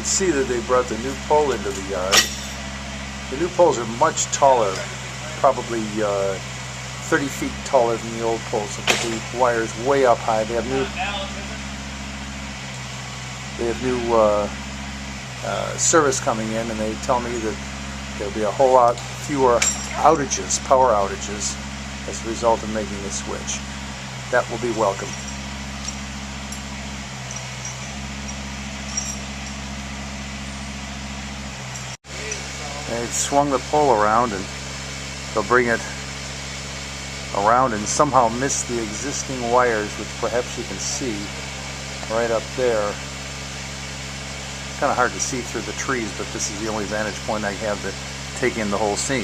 can see that they brought the new pole into the yard. The new poles are much taller, probably 30 feet taller than the old poles. So put the wires way up high. They have new service coming in, and they tell me that there'll be a whole lot fewer outages, power outages, as a result of making the switch. That will be welcome. They swung the pole around, and they'll bring it around and somehow miss the existing wires, which perhaps you can see right up there. It's kind of hard to see through the trees, but this is the only vantage point I have to take in the whole scene.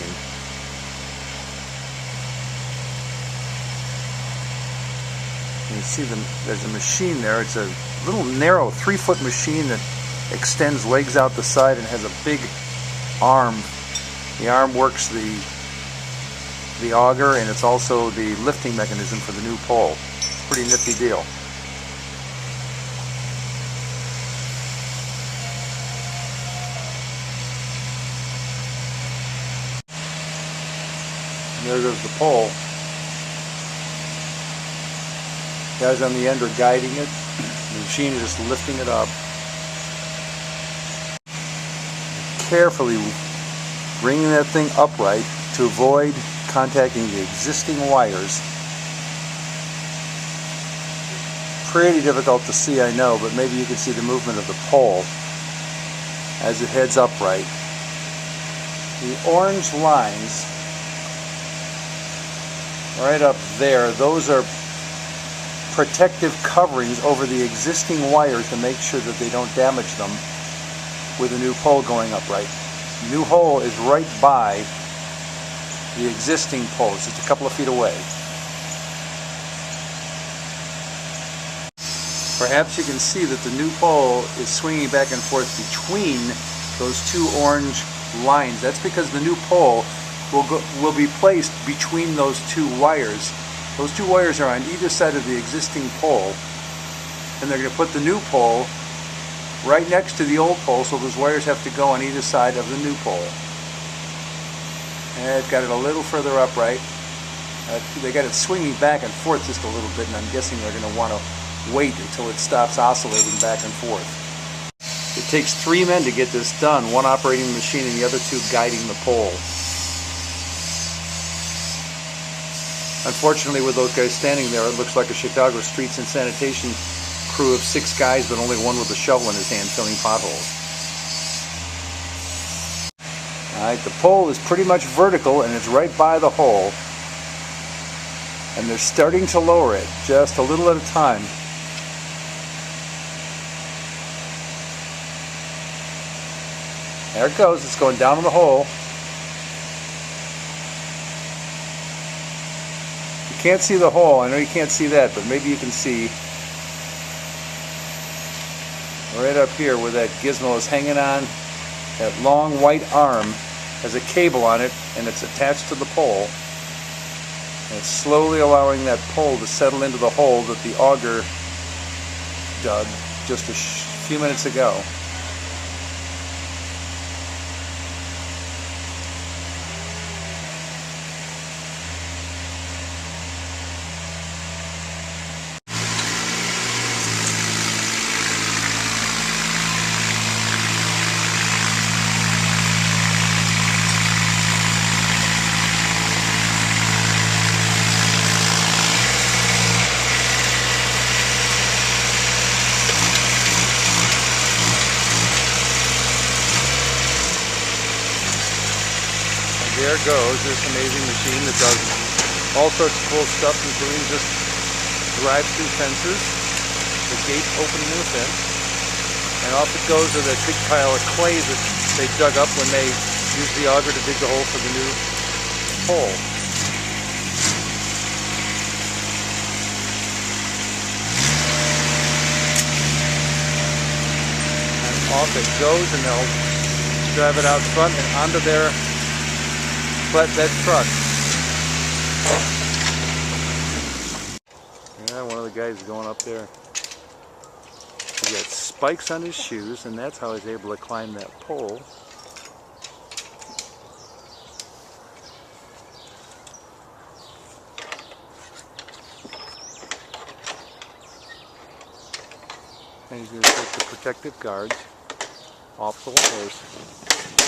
You see there's a machine there. It's a little narrow 3-foot machine that extends legs out the side and has a big arm. The arm works the auger, and it's also the lifting mechanism for the new pole. Pretty nifty deal. And there goes the pole. Guys on the end are guiding it. The machine is just lifting it up. Carefully bringing that thing upright to avoid contacting the existing wires. Pretty difficult to see, I know, but maybe you can see the movement of the pole as it heads upright. The orange lines right up there, those are protective coverings over the existing wires to make sure that they don't damage them with a new pole going upright. The new hole is right by the existing poles, just a couple of feet away. Perhaps you can see that the new pole is swinging back and forth between those two orange lines. That's because the new pole will be placed between those two wires. Those two wires are on either side of the existing pole, and they're going to put the new pole right next to the old pole, so those wires have to go on either side of the new pole. And they've got it a little further upright. They got it swinging back and forth just a little bit, and I'm guessing they're going to want to wait until it stops oscillating back and forth. It takes 3 men to get this done, one operating the machine and the other 2 guiding the pole. Unfortunately, with those guys standing there, it looks like a Chicago streets and sanitation crew of 6 guys, but only one with a shovel in his hand filling potholes. Alright, the pole is pretty much vertical, and it's right by the hole. And they're starting to lower it, just a little at a time. There it goes, it's going down in the hole. You can't see the hole, I know you can't see that, but maybe you can see right up here where that gizmo is hanging on. That long white arm has a cable on it, and it's attached to the pole. And it's slowly allowing that pole to settle into the hole that the auger dug just a few minutes ago. There goes this amazing machine that does all sorts of cool stuff, including just drive-through fences, the gate opening in the fence, and off it goes to that big pile of clay that they dug up when they used the auger to dig the hole for the new pole. And off it goes, and they'll drive it out front and onto their flatbed truck. Yeah, one of the guys is going up there. He's got spikes on his shoes, and that's how he's able to climb that pole. And he's going to take the protective guards off the wires.